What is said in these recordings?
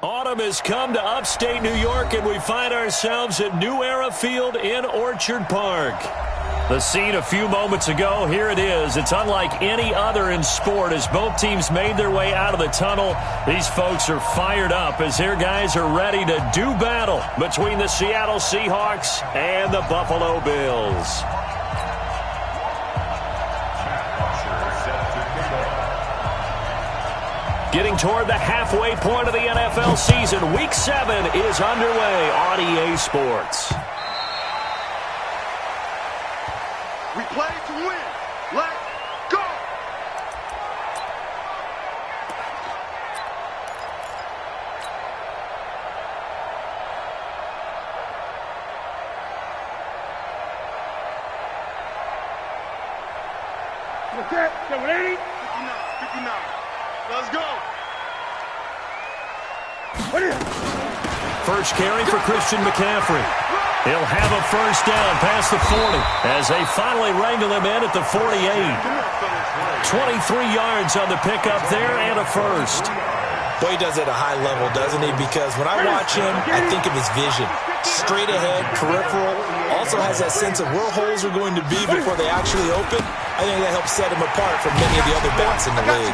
Autumn has come to upstate New York, and we find ourselves at New Era Field in Orchard Park. The scene a few moments ago, here it is. It's unlike any other in sport as both teams made their way out of the tunnel. These folks are fired up as their guys are ready to do battle between the Seattle Seahawks and the Buffalo Bills. Getting toward the halfway point of the NFL season, Week 7 is underway on EA Sports. We play to win. Let's go! What's that? That what 80? 59. Let's go. First carry for Christian McCaffrey. He'll have a first down past the 40 as they finally wrangle him in at the 48. 23 yards on the pickup there and a first. Boy, he does it at a high level, doesn't he? Because when I watch him, I think of his vision. Straight ahead, peripheral, also has that sense of where holes are going to be before they actually open. I think that helps set him apart from many of the other backs in the league.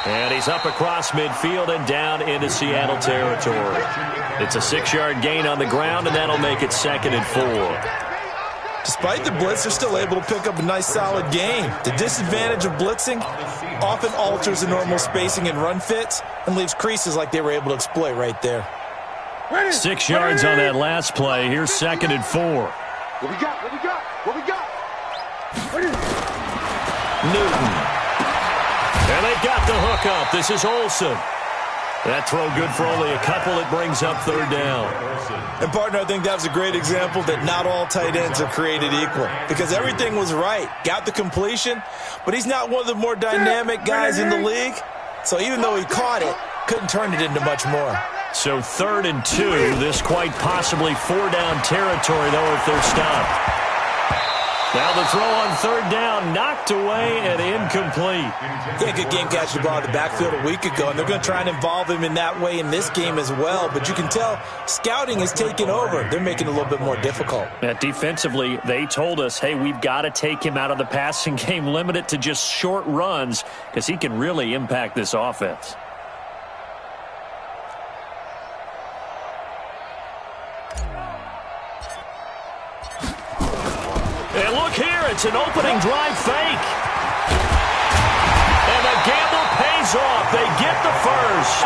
And he's up across midfield and down into Seattle territory. It's a 6-yard gain on the ground, and that'll make it 2nd and 4. Despite the blitz, they're still able to pick up a nice, solid gain. The disadvantage of blitzing often alters the normal spacing and run fits and leaves creases like they were able to exploit right there. 6 yards on that last play. Here's 2nd and 4. What we got? What we got? What we got? Newton. And they've got the hook up. This is Olsen. That throw good for only a couple. It brings up 3rd down. And, partner, I think that was a great example that not all tight ends are created equal because everything was right. Got the completion, but he's not one of the more dynamic guys in the league. So even though he caught it, couldn't turn it into much more. So 3rd and 2. This quite possibly 4-down territory, though, if they're stopped. Now the throw on 3rd down, knocked away and incomplete. Yeah, good game catching the ball in the backfield a week ago, and they're going to try and involve him in that way in this game as well. But you can tell scouting has taken over. They're making it a little bit more difficult. Defensively, they told us, hey, we've got to take him out of the passing game, limit it to just short runs because he can really impact this offense. And look here, it's an opening drive fake. And the gamble pays off. They get the first.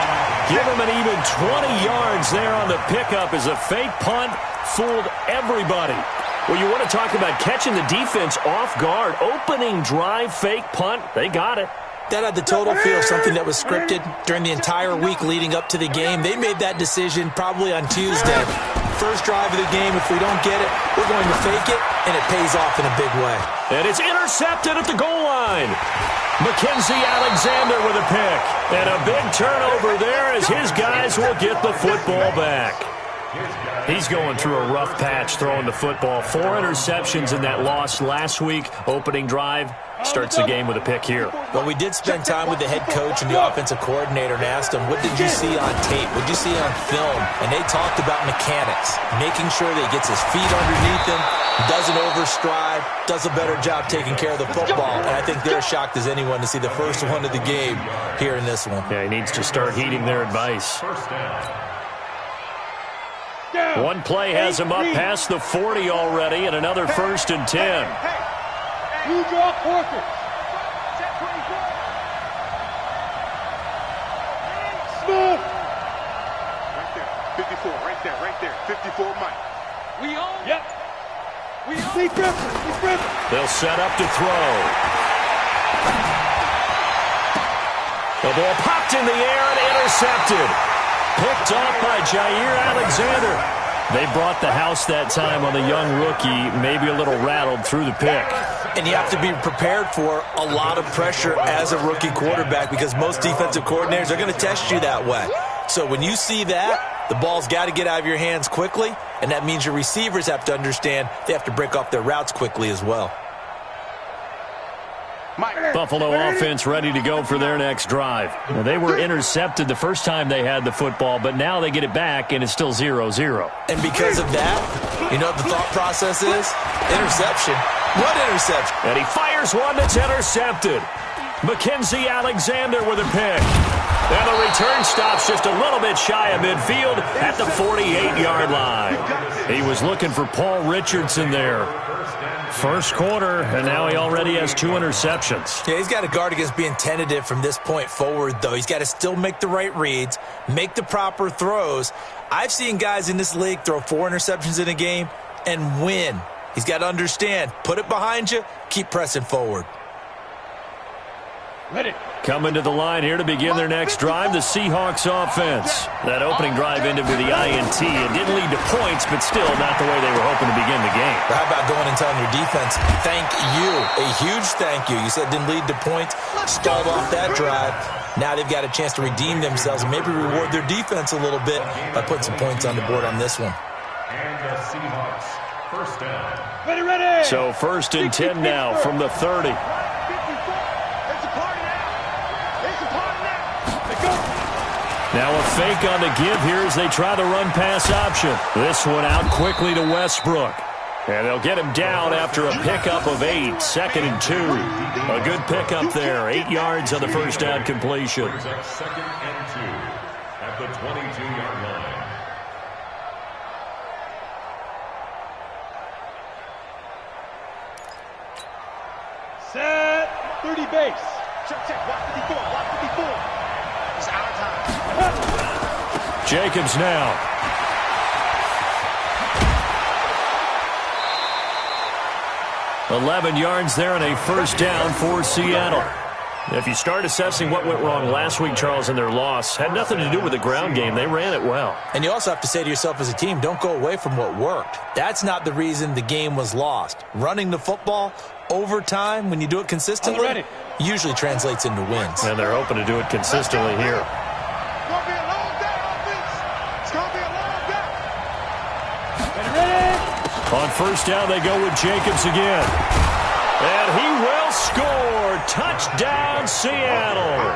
Give them an even 20 yards there on the pickup as a fake punt fooled everybody. Well, you want to talk about catching the defense off guard. Opening drive fake punt, they got it. That had the total feel of something that was scripted during the entire week leading up to the game. They made that decision probably on Tuesday. First drive of the game, if we don't get it, we're going to fake it, and it pays off in a big way. And it's intercepted at the goal line. Mackenzie Alexander with a pick. And a big turnover there as his guys will get the football back. He's going through a rough patch throwing the football. 4 interceptions in that loss last week. Opening drive. Starts the game with a pick here. Well, we did spend time with the head coach and the offensive coordinator and asked them, what did you see on tape? What did you see on film? And they talked about mechanics, making sure that he gets his feet underneath him, doesn't overstride, does a better job taking care of the football. And I think they're as shocked as anyone to see the first one of the game here in this one. Yeah, he needs to start heeding their advice. One play has him up past the 40 already, and another 1st and 10. You draw quarter. Smooth. Right there. 54. Right there. 54 Mike. We own. Yep. We own. They'll set up to throw. The ball popped in the air and intercepted. Picked off by Jair Alexander. They brought the house that time on the young rookie, maybe a little rattled through the pick. And you have to be prepared for a lot of pressure as a rookie quarterback because most defensive coordinators are going to test you that way. So when you see that, the ball's got to get out of your hands quickly, and that means your receivers have to understand they have to break off their routes quickly as well. Mike, Buffalo offense ready to go for their next drive. Now, they were intercepted the first time they had the football, but now they get it back, and it's still 0-0. And because of that, you know what the thought process is? Interception. What interception? And he fires one that's intercepted. Mackenzie Alexander with a pick. And the return stops just a little bit shy of midfield at the 48-yard line. He was looking for Paul Richardson there. First quarter, and now he already has 2 interceptions. Yeah, he's got to guard against being tentative from this point forward, though. He's got to still make the right reads, make the proper throws. I've seen guys in this league throw 4 interceptions in a game and win. He's got to understand, put it behind you, keep pressing forward. Ready. Coming to the line here to begin their next drive, the Seahawks offense. That opening drive ended with the INT. It didn't lead to points, but still not the way they were hoping to begin the game. How about going and telling your defense, thank you, a huge thank you. You said didn't lead to points, stalled off that drive. Now they've got a chance to redeem themselves and maybe reward their defense a little bit by putting some points on the board on this one. And the Seahawks, first down. Ready. So 1st and 10 now from the 30. Now a fake on the give here as they try the run-pass option. This one out quickly to Westbrook. And they'll get him down after a pickup of 8, 2nd and 2. A good pickup there, 8 yards on the first down completion. 2nd and 2 at the 22-yard line. Set. 30 base. Check. Watch 54. Watch 54. It's our time. Jacobs now. $11 yards there and a first down for Seattle. If you start assessing what went wrong last week, Charles, in their loss, had nothing to do with the ground game. They ran it well. And you also have to say to yourself as a team, don't go away from what worked. That's not the reason the game was lost. Running the football over time, when you do it consistently, usually translates into wins. And they're hoping to do it consistently here. On first down, they go with Jacobs again. And he will score. Touchdown, Seattle.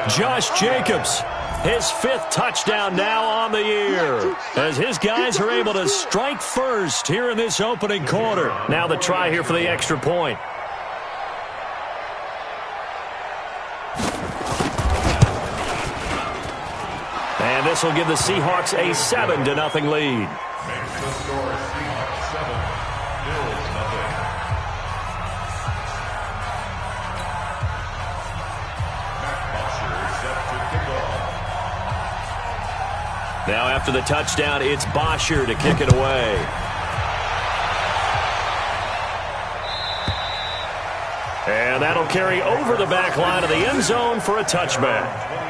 Josh Jacobs, his 5th touchdown now on the year, as his guys are able to strike first here in this opening quarter. Now the try here for the extra point. And this will give the Seahawks a 7-0 lead. Now after the touchdown, it's Bosher to kick it away. And that'll carry over the back line of the end zone for a touchback.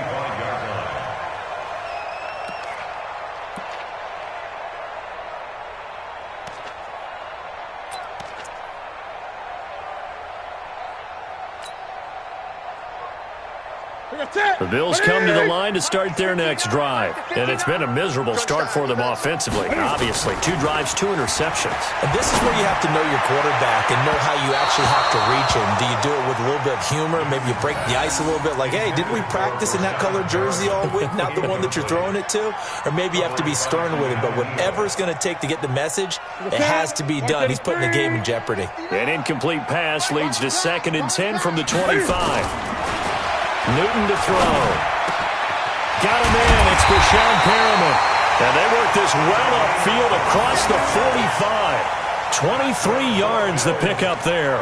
The Bills come to the line to start their next drive. And it's been a miserable start for them offensively. Obviously, 2 drives, 2 interceptions. And this is where you have to know your quarterback and know how you actually have to reach him. Do you do it with a little bit of humor? Maybe you break the ice a little bit like, hey, didn't we practice in that colored jersey all week, not the one that you're throwing it to? Or maybe you have to be stern with him. But whatever it's going to take to get the message, it has to be done. He's putting the game in jeopardy. An incomplete pass leads to 2nd and 10 from the 25. Newton to throw. Got him in. It's Brashad Perriman. And they work this well upfield across the 45. 23 yards the pickup there.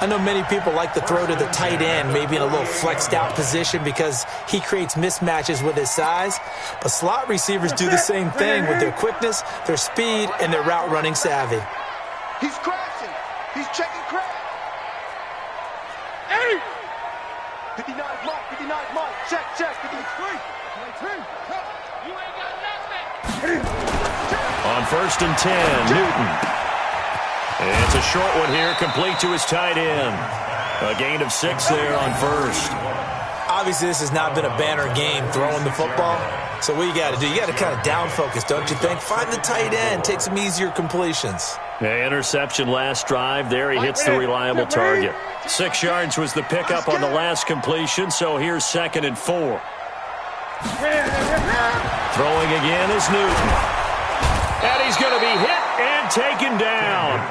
I know many people like to throw to the tight end, maybe in a little flexed out position because he creates mismatches with his size. But slot receivers do the same thing with their quickness, their speed, and their route running savvy. He's crashing. He's checking crash. Hey! 59 Mike, 59 Mike. Check, 53. 22. You ain't got nothing. On 1st and 10, Newton. It's a short one here, complete to his tight end. A gain of 6 there on 1st. Obviously, this has not been a banner game throwing the football. So what you got to do, you got to kind of down focus, don't you think? Find the tight end, take some easier completions. Yeah, interception last drive. There he hits the reliable target. 6 yards was the pickup on the last completion, so here's 2nd and 4. Throwing again is Newton. And he's going to be hit and taken down.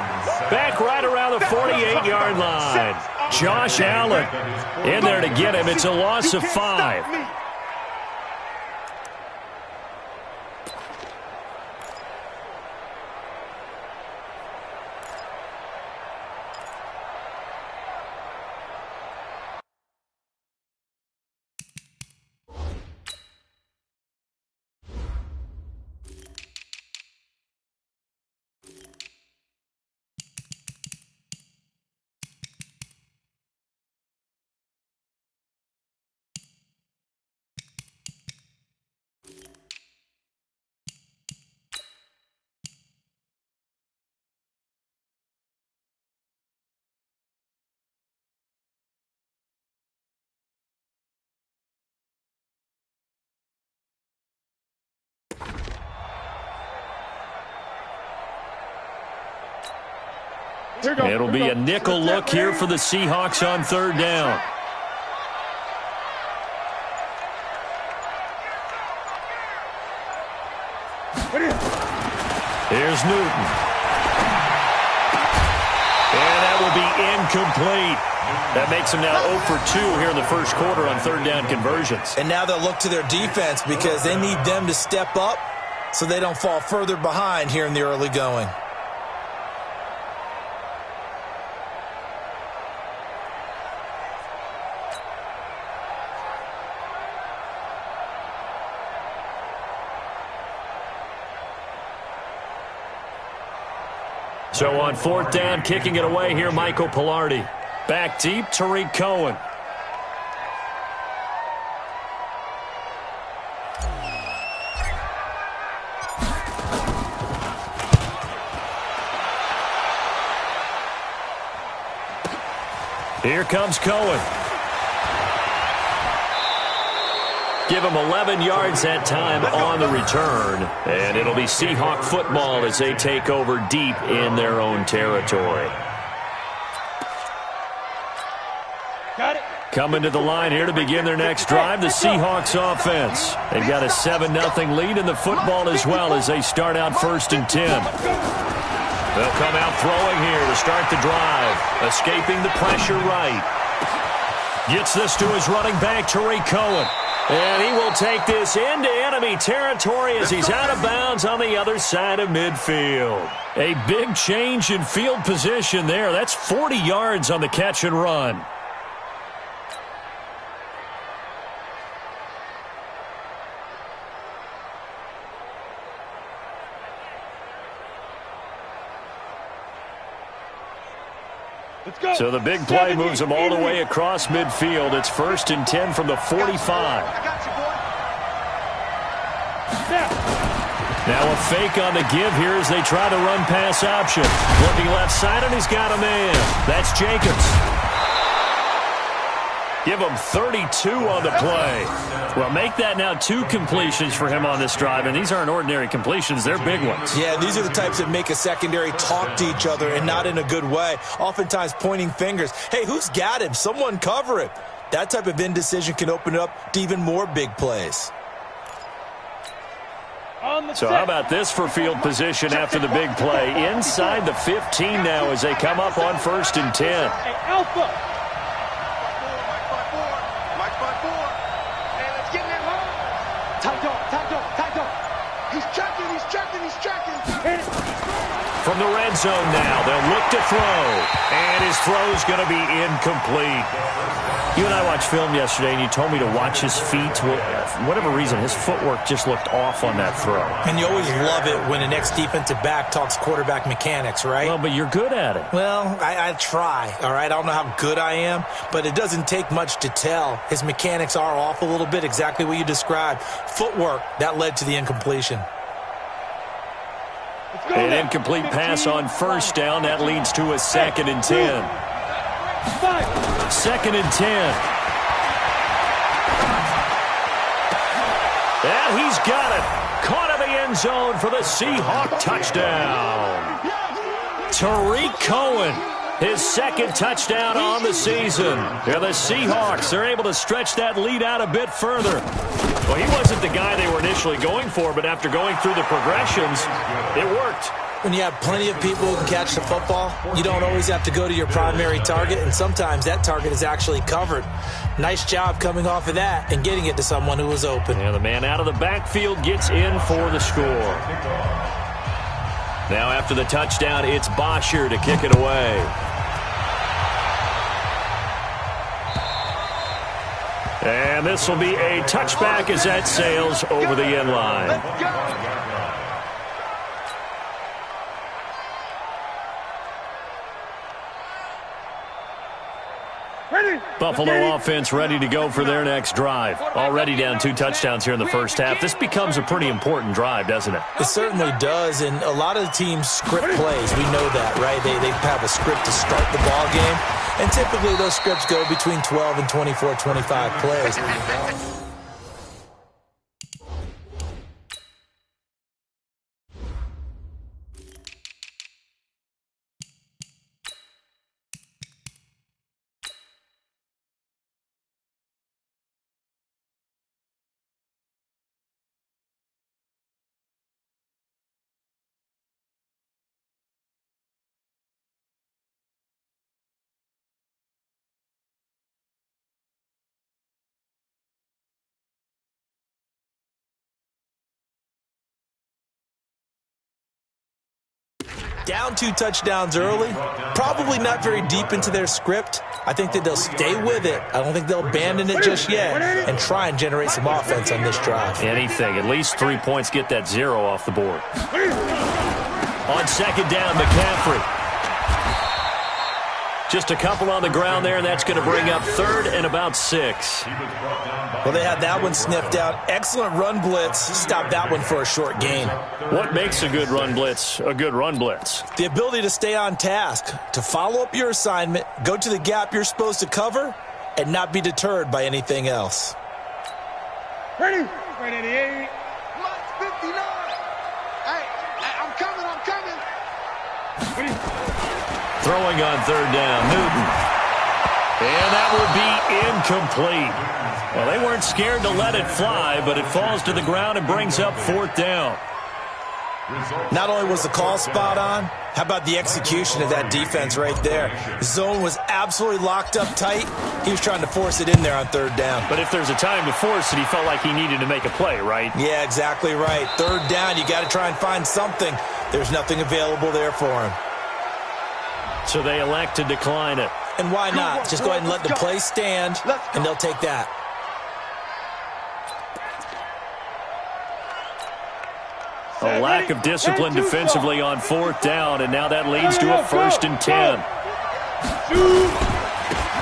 Back right around the 48-yard line. Josh Allen in there to get him. It's a loss of 5. It'll be a nickel look here for the Seahawks on 3rd down. Here's Newton. And that will be incomplete. That makes them now 0 for 2 here in the first quarter on 3rd down conversions. And now they'll look to their defense because they need them to step up so they don't fall further behind here in the early going. So on 4th down, kicking it away here, Michael Pilardi. Back deep, Tariq Cohen. Here comes Cohen. Give him 11 yards that time on the return. And it'll be Seahawk football as they take over deep in their own territory. Got it. Coming to the line here to begin their next drive, the Seahawks offense. They've got a 7-0 lead in the football as well as they start out 1st and 10. They'll come out throwing here to start the drive. Escaping the pressure right. Gets this to his running back, Tariq Cohen. And he will take this into enemy territory as he's out of bounds on the other side of midfield. A big change in field position there. That's 40 yards on the catch and run. So the big play moves them all the way across midfield. It's 1st and 10 from the 45. Now a fake on the give here as they try to run pass option. Looking left side, and he's got a man. That's Jacobs. Give him 32 on the play. Well, make that now 2 completions for him on this drive, and these aren't ordinary completions. They're big ones. Yeah, these are the types that make a secondary talk to each other and not in a good way. Oftentimes pointing fingers. Hey, who's got him? Someone cover it. That type of indecision can open it up to even more big plays. So how about this for field position after the big play? Inside the 15 now as they come up on 1st and 10. Alpha. From the red zone now, they'll look to throw. And his throw's going to be incomplete. You and I watched film yesterday, and you told me to watch his feet. For whatever reason, his footwork just looked off on that throw. And you always love it when an ex-defensive back talks quarterback mechanics, right? Well, but you're good at it. Well, I try, all right? I don't know how good I am, but it doesn't take much to tell. His mechanics are off a little bit, exactly what you described. Footwork, that led to the incompletion. An incomplete pass on 1st down. That leads to a 2nd and 10. 2nd and 10. And he's got it. Caught in the end zone for the Seahawk touchdown. Tariq Cohen, his second touchdown on the season. Yeah, the Seahawks are able to stretch that lead out a bit further. Well, he wasn't the guy they were initially going for, but after going through the progressions, it worked. When you have plenty of people who can catch the football, you don't always have to go to your primary target, and sometimes that target is actually covered. Nice job coming off of that and getting it to someone who was open. And the man out of the backfield gets in for the score. Now after the touchdown, it's Bosher to kick it away. And this will be a touchback as that sails over the end line. Buffalo offense ready to go for their next drive. Already down 2 touchdowns here in the first half. This becomes a pretty important drive, doesn't it? It certainly does, and a lot of the teams script plays. We know that, right? They have a script to start the ball game, and typically those scripts go between 12 and 24, 25 plays. Down 2 touchdowns early, probably not very deep into their script. I think that they'll stay with it. I don't think they'll abandon it just yet and try and generate some offense on this drive. Anything. At least 3 points, get that 0 off the board. On second down, McCaffrey. Just a couple on the ground there, and that's going to bring up 3rd and about 6. Well, they had that one sniffed out. Excellent run blitz. Stop that one for a short gain. What makes a good run blitz a good run blitz? The ability to stay on task, to follow up your assignment, go to the gap you're supposed to cover, and not be deterred by anything else. Ready? 88. 59. Hey, I'm coming. Ready? Throwing on 3rd down, Newton. And that will be incomplete. Well, they weren't scared to let it fly, but it falls to the ground and brings up 4th down. Not only was the call spot on, how about the execution of that defense right there? The zone was absolutely locked up tight. He was trying to force it in there on 3rd down. But if there's a time to force it, he felt like he needed to make a play, right? Yeah, exactly right. 3rd down, you got to try and find something. There's nothing available there for him. So they elect to decline it. And why not? Just go ahead and let the play stand, and they'll take that. A lack of discipline defensively on 4th down, and now that leads to a 1st and 10.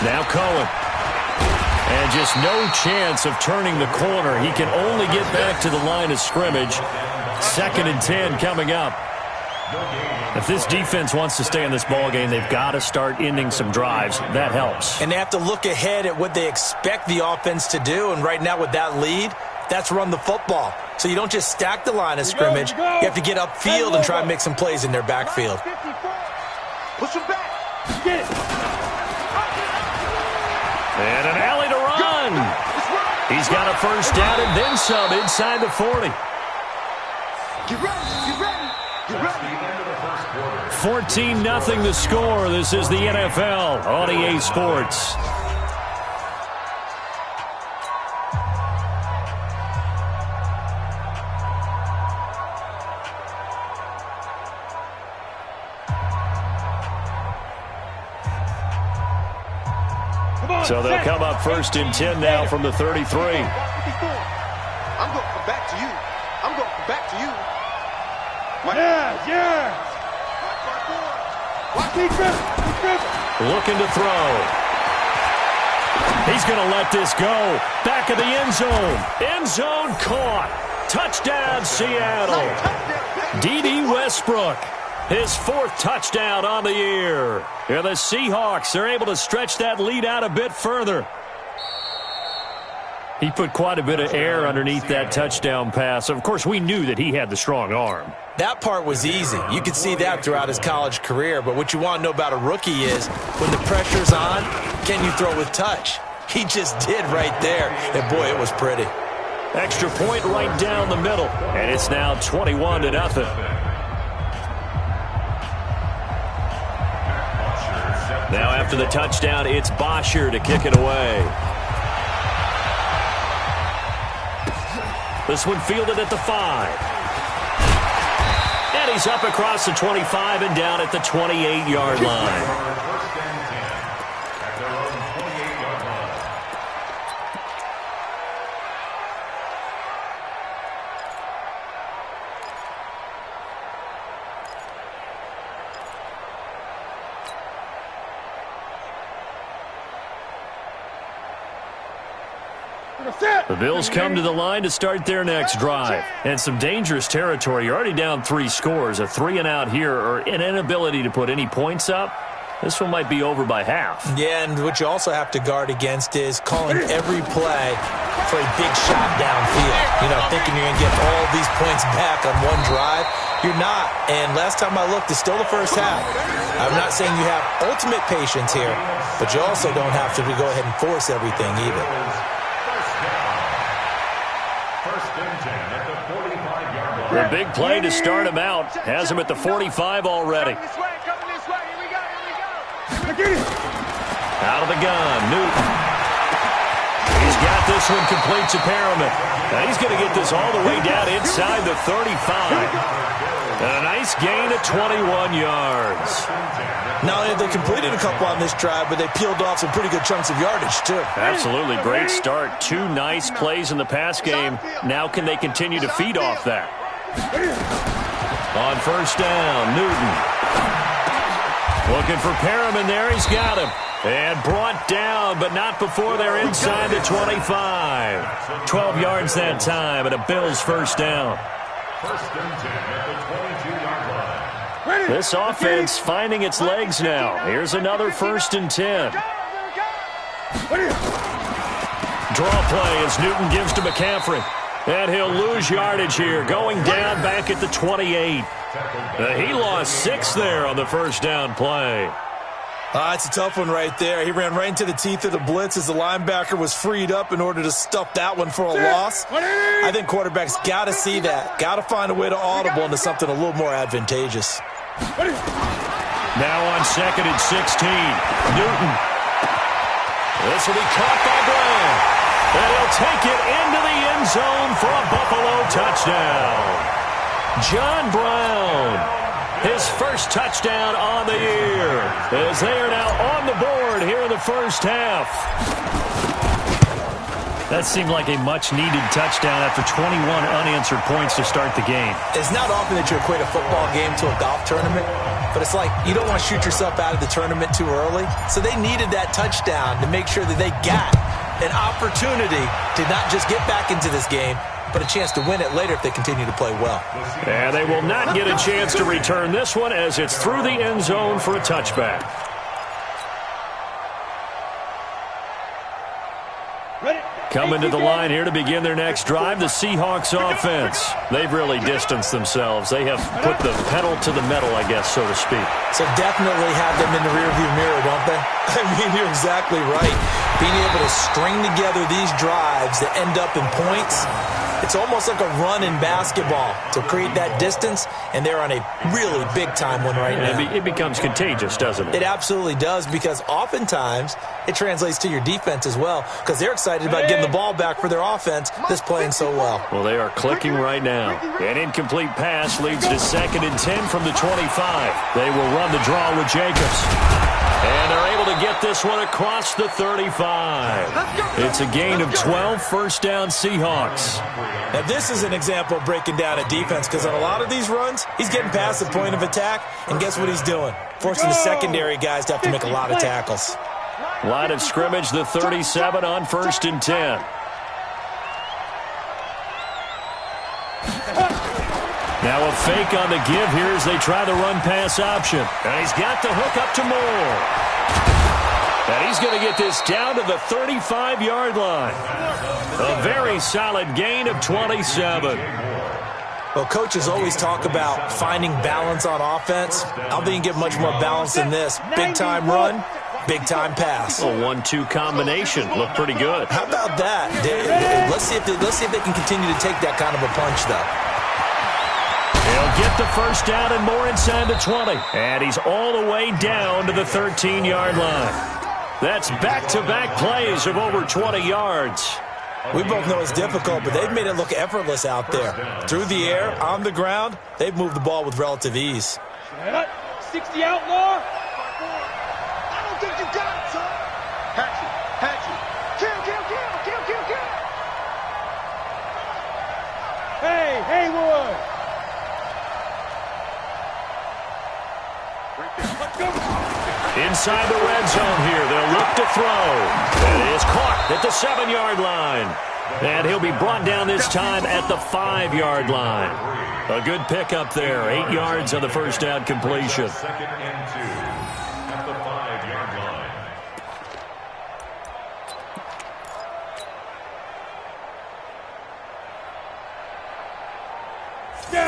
Now Cohen. And just no chance of turning the corner. He can only get back to the line of scrimmage. 2nd and 10 coming up. If this defense wants to stay in this ballgame, they've got to start ending some drives. That helps. And they have to look ahead at what they expect the offense to do. And right now with that lead, that's run the football. So you don't just stack the line of scrimmage. You have to get upfield and try and make some plays in their backfield. Push him back. Get it. And an alley to run. He's got a 1st down and then some inside the 40. Get ready. 14-0 the score. This is the NFL on EA Sports. So they'll come up 1st and 10 now from the 33. I'm going to come back to you. Yeah. Looking to throw. He's going to let this go. Back of the end zone. End zone caught. Touchdown, Seattle. D.D. Westbrook. His 4th touchdown on the year. Here the Seahawks are able to stretch that lead out a bit further. He put quite a bit of air underneath that touchdown pass. Of course, we knew that he had the strong arm. That part was easy. You could see that throughout his college career. But what you want to know about a rookie is when the pressure's on, can you throw with touch? He just did right there. And, boy, it was pretty. Extra point right down the middle. And it's now 21-0. Now after the touchdown, it's Bosher to kick it away. This one fielded at the 5. And he's up across the 25 and down at the 28-yard line. The Bills come to the line to start their next drive. And some dangerous territory. You're already down 3 scores. A 3-and-out here or an inability to put any points up. This one might be over by half. Yeah, and what you also have to guard against is calling every play for a big shot downfield. You know, thinking you're going to get all these points back on one drive. You're not. And last time I looked, it's still the first half. I'm not saying you have ultimate patience here, but you also don't have to go ahead and force everything either. The big play to start him out has him at the 45 already. Out of the gun, Newton. He's got this one complete to Perriman. Now he's going to get this all the way down inside the 35. And a nice gain of 21 yards. Not only have they completed a couple on this drive, but they peeled off some pretty good chunks of yardage, too. Absolutely. Great start. 2 nice plays in the pass game. Now can they continue to feed off that? On first down, Newton. Looking for Perriman there. He's got him. And brought down, but not before they're inside the 25. 12 yards that time, and a Bills first down. This offense finding its legs now. Here's another 1st and 10. Draw play as Newton gives to McCaffrey. And he'll lose yardage here, going down back at the 28. He lost 6 there on the first down play. It's a tough one right there. He ran right into the teeth of the blitz as the linebacker was freed up in order to stuff that one for a loss. I think quarterbacks got to see that. Got to find a way to audible into something a little more advantageous. Now on 2nd and 16. Newton. This will be caught by Brown. And he'll take it into the end zone for a Buffalo touchdown. John Brown, his first touchdown on the year, as they are now on the board here in the first half. That seemed like a much-needed touchdown after 21 unanswered points to start the game. It's not often that you equate a football game to a golf tournament, but it's like you don't want to shoot yourself out of the tournament too early. So they needed that touchdown to make sure that they got an opportunity to not just get back into this game, but a chance to win it later if they continue to play well. And they will not get a chance to return this one as it's through the end zone for a touchback. Coming to the line here to begin their next drive, the Seahawks offense. They've really distanced themselves. They have put the pedal to the metal, I guess, so to speak. So definitely have them in the rearview mirror, don't they? I mean, you're exactly right. Being able to string together these drives that end up in points, it's almost like a run in basketball to create that distance, and they're on a really big-time one right now. It becomes contagious, doesn't it? It absolutely does, because oftentimes it translates to your defense as well, because they're excited about getting the ball back for their offense that's playing so well. Well, they are clicking right now. An incomplete pass leads to 2nd and 10 from the 25. They will run the draw with Jacobs. And they're able to get this one across the 35. It's a gain of 12, first down Seahawks. Now, this is an example of breaking down a defense, because on a lot of these runs, he's getting past the point of attack, and guess what he's doing? Forcing the secondary guys to have to make a lot of tackles. Line of scrimmage, the 37 on 1st and 10. Now a fake on the give here as they try the run-pass option. And he's got the hook up to Moore. And he's going to get this down to the 35-yard line. A very solid gain of 27. Well, coaches always talk about finding balance on offense. I don't think you get much more balance than this. Big-time run, big-time pass. A 1-2 combination. Looked pretty good. How about that? Let's see if they can continue to take that kind of a punch, though. He'll get the first down and more inside the 20. And he's all the way down to the 13-yard line. That's back-to-back plays of over 20 yards. We both know it's difficult, but they've made it look effortless out there. Through the air, on the ground, they've moved the ball with relative ease. 60 outlaw. I don't think you got it, son. Hatchet. Kill. Hey, Haywood. Inside the red zone here. They'll look to throw. It is caught at the 7-yard line. And he'll be brought down this time at the 5-yard line. A good pickup there. 8 yards on the first down completion. Second and 2 at the 5-yard line.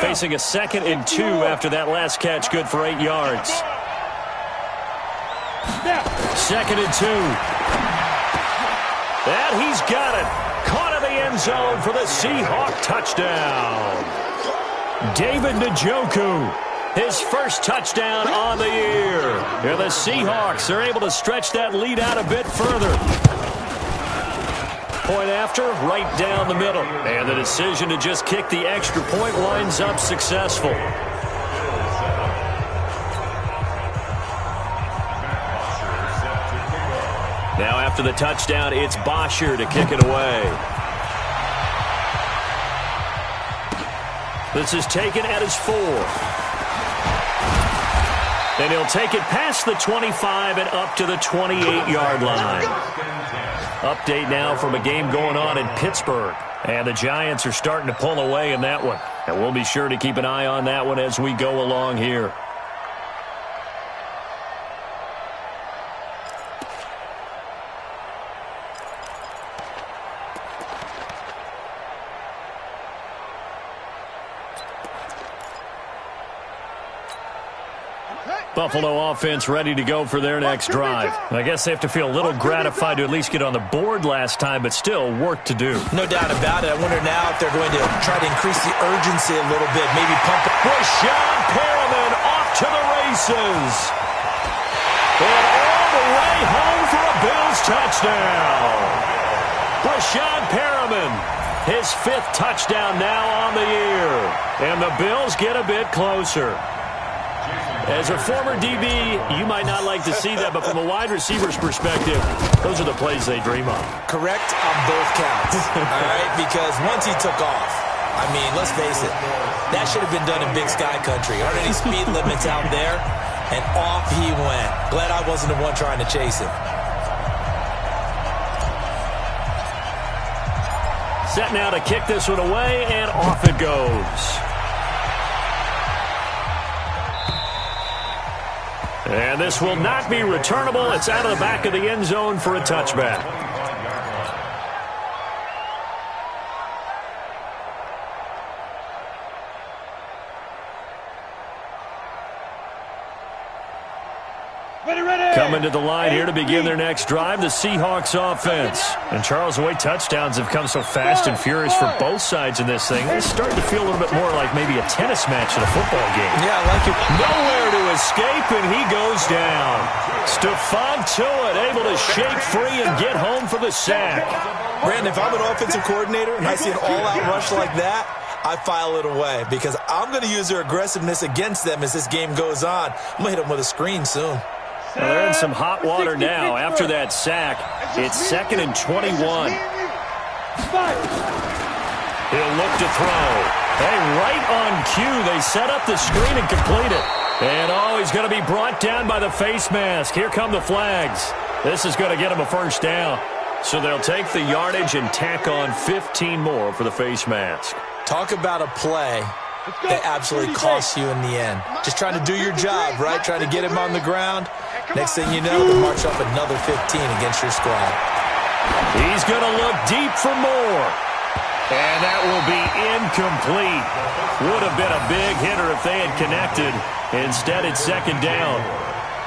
Facing a 2nd and 2 after that last catch, good for 8 yards. 2nd and 2. And he's got it. Caught in the end zone for the Seahawk touchdown. David Njoku, his first touchdown on the year. And the Seahawks are able to stretch that lead out a bit further. Point after, right down the middle. And the decision to just kick the extra point winds up successful. Now after the touchdown, it's Bosher to kick it away. This is taken at his 4. And he'll take it past the 25 and up to the 28-yard line. Update now from a game going on in Pittsburgh. And the Giants are starting to pull away in that one. And we'll be sure to keep an eye on that one as we go along here. Buffalo offense ready to go for their next drive. I guess they have to feel a little gratified to at least get on the board last time, but still work to do. No doubt about it. I wonder now if they're going to try to increase the urgency a little bit, maybe pump it. Rashawn Perriman off to the races. And all the way home for a Bills touchdown. Rashawn Perriman, his 5th touchdown now on the year. And the Bills get a bit closer. As a former DB, you might not like to see that, but from a wide receiver's perspective, those are the plays they dream of. Correct on both counts, all right? Because once he took off, I mean, let's face it, that should have been done in Big Sky Country. Aren't any speed limits out there? And off he went. Glad I wasn't the one trying to chase him. Set now to kick this one away, and off it goes. And this will not be returnable. It's out of the back of the end zone for a touchback. Coming to the line here to begin their next drive, the Seahawks offense. And Charles, the way touchdowns have come so fast and furious for both sides in this thing, it's starting to feel a little bit more like maybe a tennis match than a football game. Yeah, I like it. Nowhere to escape, and he goes down. Stephon Tuitt able to shake free and get home for the sack. Brandon, if I'm an offensive coordinator and I see an all-out rush like that, I file it away because I'm going to use their aggressiveness against them as this game goes on. I'm going to hit them with a screen soon. Well, they're in some hot water now. After that sack, it's 2nd and 21. He'll look to throw. Hey, right on cue. They set up the screen and complete it. And, oh, he's going to be brought down by the face mask. Here come the flags. This is going to get him a first down. So they'll take the yardage and tack on 15 more for the face mask. Talk about a play that absolutely costs you in the end. Just trying to do your job, right? Trying to get him on the ground. Next thing you know, they'll march up another 15 against your squad. He's going to look deep for more. And that will be incomplete. Would have been a big hitter if they had connected. Instead, it's second down.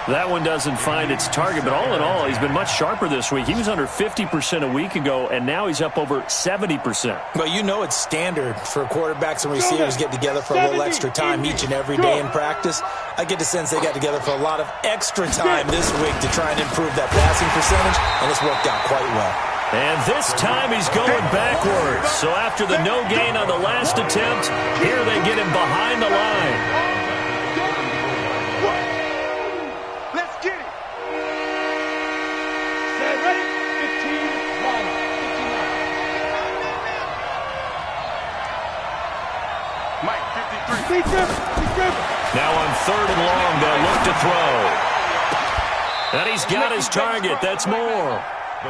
That one doesn't find its target, but all in all, he's been much sharper this week. He was under 50% a week ago, and now he's up over 70%. Well, you know it's standard for quarterbacks and receivers get together for a little extra time each and every day in practice. I get the sense they got together for a lot of extra time this week to try and improve that passing percentage, and it's worked out quite well. And this time he's going backwards. So after the no gain on the last attempt, here they get him behind the line. Now on 3rd and long, they'll look to throw. And he's got his target. That's more.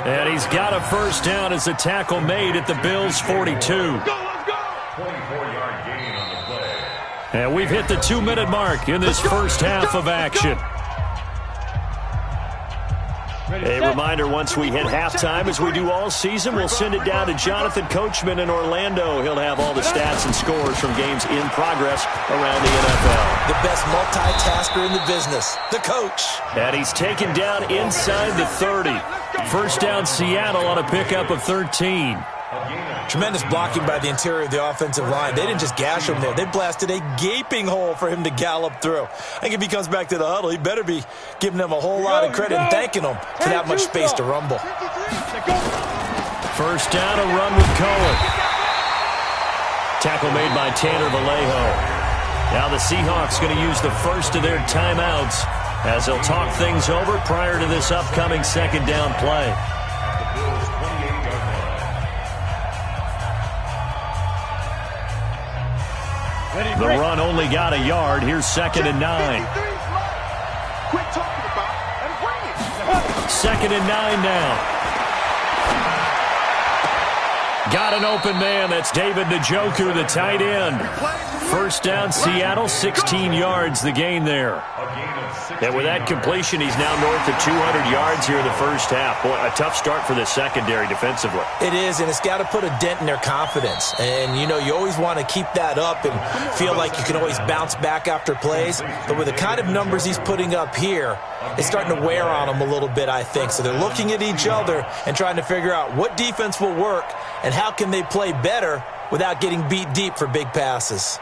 And he's got a first down as the tackle made at the Bills' 42. 24-yard gain on the play. And we've hit the 2-minute mark in this first half of action. A reminder, once we hit halftime, as we do all season, we'll send it down to Jonathan Coachman in Orlando. He'll have all the stats and scores from games in progress around the NFL. The best multitasker in the business, the coach. And he's taken down inside the 30. First down, Seattle on a pickup of 13. Tremendous blocking by the interior of the offensive line. They didn't just gash him there. They blasted a gaping hole for him to gallop through. I think if he comes back to the huddle, he better be giving them a whole lot of credit and thanking them for that much space to rumble. First down, a run with Cohen. Tackle made by Tanner Vallejo. Now the Seahawks going to use the first of their timeouts as they'll talk things over prior to this upcoming second down play. The run only got a yard. Here's 2nd and 9. Quit talking about and bring it. 2nd and 9 now. Got an open man. That's David Njoku, the tight end. First down, Seattle, 16 yards the gain there. And with that completion, he's now north of 200 yards here in the first half. Boy, a tough start for the secondary defensively. It is, and it's got to put a dent in their confidence. And, you know, you always want to keep that up and feel like you can always bounce back after plays. But with the kind of numbers he's putting up here, it's starting to wear on them a little bit, I think. So they're looking at each other and trying to figure out what defense will work and how can they play better without getting beat deep for big passes.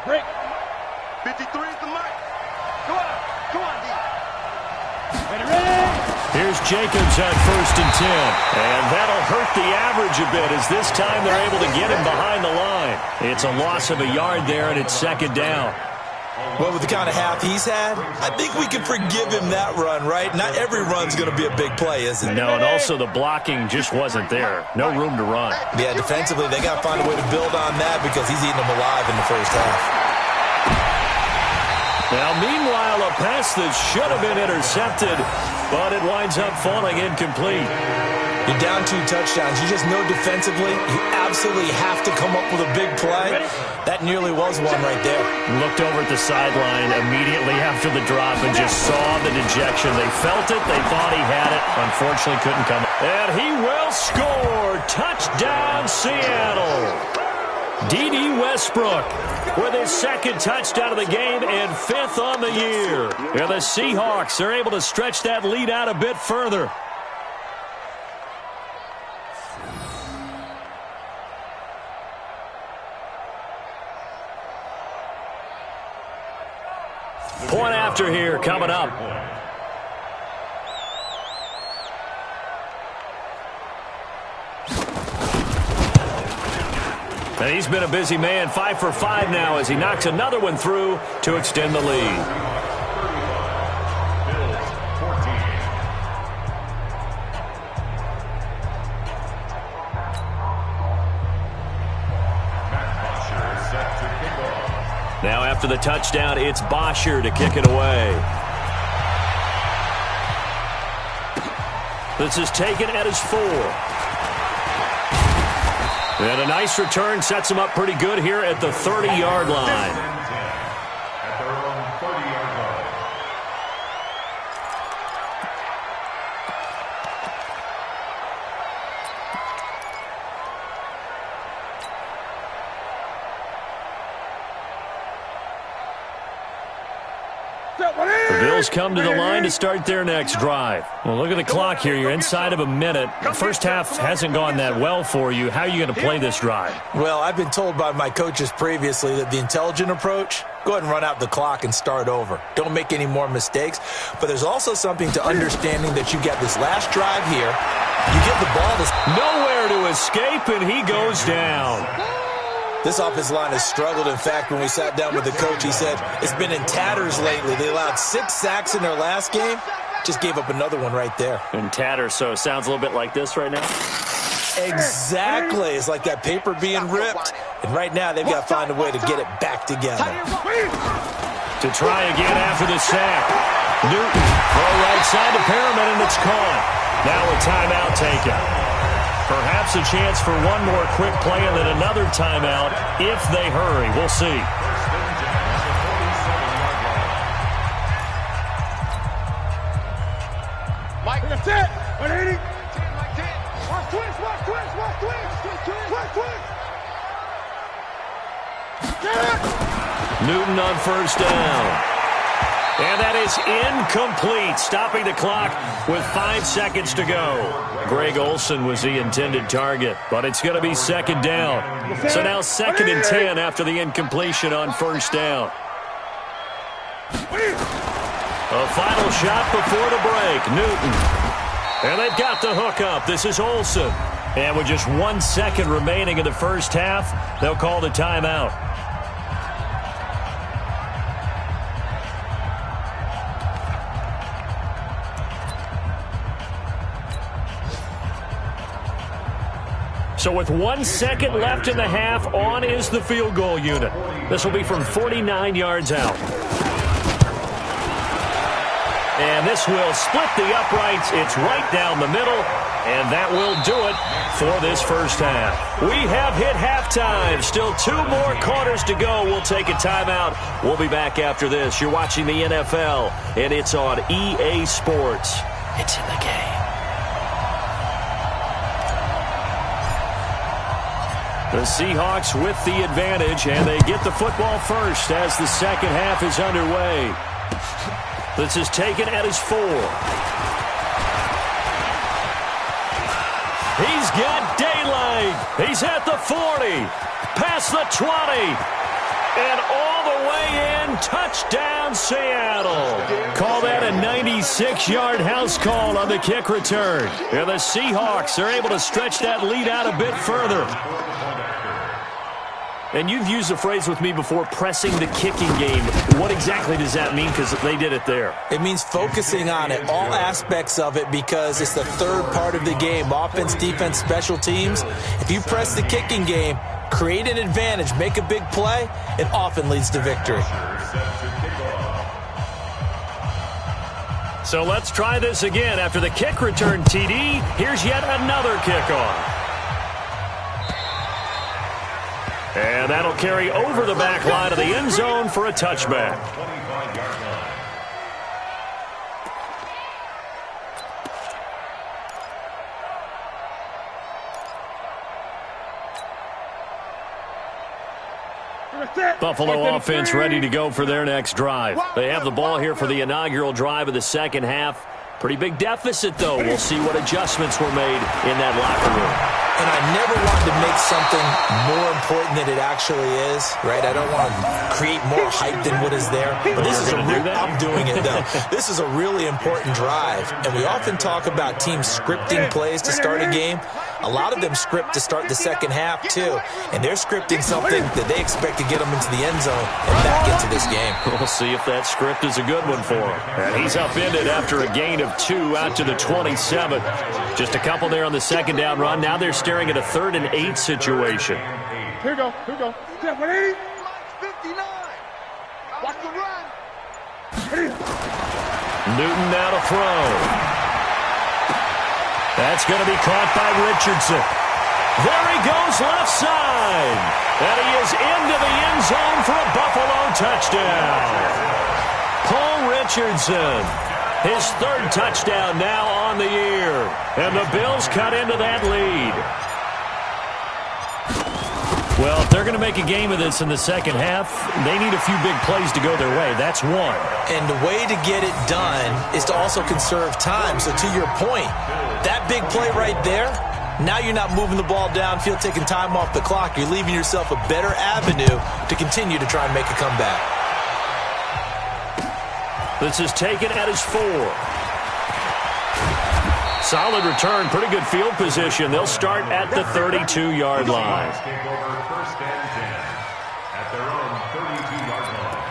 Break. 53 is the mic. Go on, D. Ready. Here's Jacobs on 1st and 10. And that'll hurt the average a bit as this time they're able to get him behind the line. It's a loss of a yard there, and it's 2nd down. Well, with the kind of half he's had, I think we can forgive him that run, right? Not every run's going to be a big play, is it? No, and also the blocking just wasn't there. No room to run. Yeah, defensively, they got to find a way to build on that because he's eating them alive in the first half. Now, meanwhile, a pass that should have been intercepted, but it winds up falling incomplete. You're down 2 touchdowns. You just know defensively you absolutely have to come up with a big play. That nearly was one right there. Looked over at the sideline immediately after the drop and just saw the dejection. They felt it. They thought he had it. Unfortunately, couldn't come. And he will score. Touchdown, Seattle. D.D. Westbrook with his 2nd touchdown of the game and 5th on the year. And the Seahawks are able to stretch that lead out a bit further. Point after here coming up. And he's been a busy man, 5 for 5 now as he knocks another one through to extend the lead. Now after the touchdown, it's Bosher to kick it away. This is taken at his 4. And a nice return sets him up pretty good here at the 30-yard line. The Bills come to the line to start their next drive. Well, look at the clock here. You're inside of a minute. The first half hasn't gone that well for you. How are you going to play this drive? Well, I've been told by my coaches previously that the intelligent approach, go ahead and run out the clock and start over. Don't make any more mistakes. But there's also something to understanding that you get this last drive here. You give the ball to nowhere to escape, and he goes down. This offensive line has struggled. In fact, when we sat down with the coach, he said it's been in tatters lately. They allowed 6 sacks in their last game. Just gave up another one right there. In tatters, so it sounds a little bit like this right now? Exactly. It's like that paper being ripped. And right now, they've got to find a way to get it back together. To try again after the sack. Newton, throw right side to Perriman, and it's caught. Now a timeout taken. Perhaps a chance for one more quick play and then another timeout if they hurry. We'll see. Mike, that's it. 180. Watch twist, watch twist, watch twist. Twist, twist. Newton on first down. And that is incomplete, stopping the clock with 5 seconds to go. Greg Olsen was the intended target, but it's going to be second down. So now 2nd and 10 after the incompletion on first down. A final shot before the break, Newton. And they've got the hook up. This is Olsen. And with just 1 second remaining in the first half, they'll call the timeout. So with 1 second left in the half, on is the field goal unit. This will be from 49 yards out. And this will split the uprights. It's right down the middle. And that will do it for this first half. We have hit halftime. Still 2 more quarters to go. We'll take a timeout. We'll be back after this. You're watching the NFL, and it's on EA Sports. It's in the game. The Seahawks with the advantage, and they get the football first as the second half is underway. This is taken at his 4. He's got daylight. He's at the 40, past the 20, and all the way in. Touchdown, Seattle. Call that a 96-yard house call on the kick return. And the Seahawks are able to stretch that lead out a bit further. And you've used the phrase with me before, pressing the kicking game. What exactly does that mean? Because they did it there. It means focusing on it, all aspects of it, because it's the third part of the game. Offense, defense, special teams. If you press the kicking game, create an advantage, make a big play, it often leads to victory. So let's try this again. After the kick return TD, here's yet another kickoff. And that'll carry over the back line of the end zone for a touchback. Buffalo offense ready to go for their next drive. They have the ball here for the inaugural drive of the second half. Pretty big deficit, though. We'll see what adjustments were made in that locker room. And I never wanted to make something more important than it actually is, right? I don't want to create more hype than what is there. But this is I'm doing it, though. This is a really important drive. And we often talk about teams scripting plays to start a game. A lot of them script to start the second half, too. And they're scripting something that they expect to get them into the end zone and back into this game. We'll see if that script is a good one for him. And he's upended after a gain of 2 out to the 27. Just a couple there on the second down run. Now they're staring at a 3rd and 8 situation. Here we go. Here we go. 180. 59. Watch the run. Newton now to throw. That's going to be caught by Richardson. There he goes left side. And he is into the end zone for a Buffalo touchdown. Paul Richardson, his 3rd touchdown now on the year. And the Bills cut into that lead. Well, if they're going to make a game of this in the second half, they need a few big plays to go their way. That's one. And the way to get it done is to also conserve time. So to your point, that big play right there, now you're not moving the ball downfield, taking time off the clock. You're leaving yourself a better avenue to continue to try and make a comeback. This is taken at his 4. Solid return, pretty good field position. They'll start at the 32-yard line. Take over first and 10 at their own 32-yard line.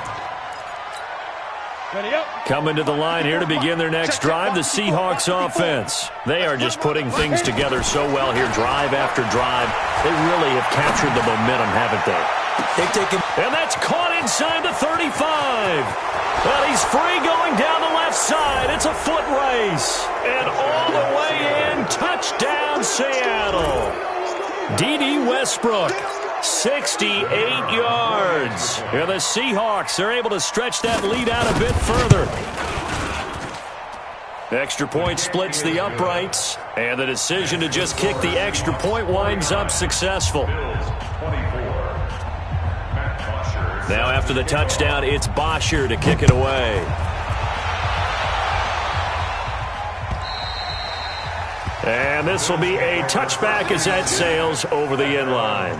Ready up. Coming to the line here to begin their next drive, the Seahawks offense. They are just putting things together so well here, drive after drive. They really have captured the momentum, haven't they? They've taken... And that's caught inside the 35. Well, he's free going down the left side. It's a foot race. And all the way in, touchdown Seattle. D.D. Westbrook, 68 yards. And the Seahawks are able to stretch that lead out a bit further. Extra point splits the uprights. And the decision to just kick the extra point winds up successful. Now after the touchdown, it's Bosher to kick it away. And this will be a touchback as that sails over the end line.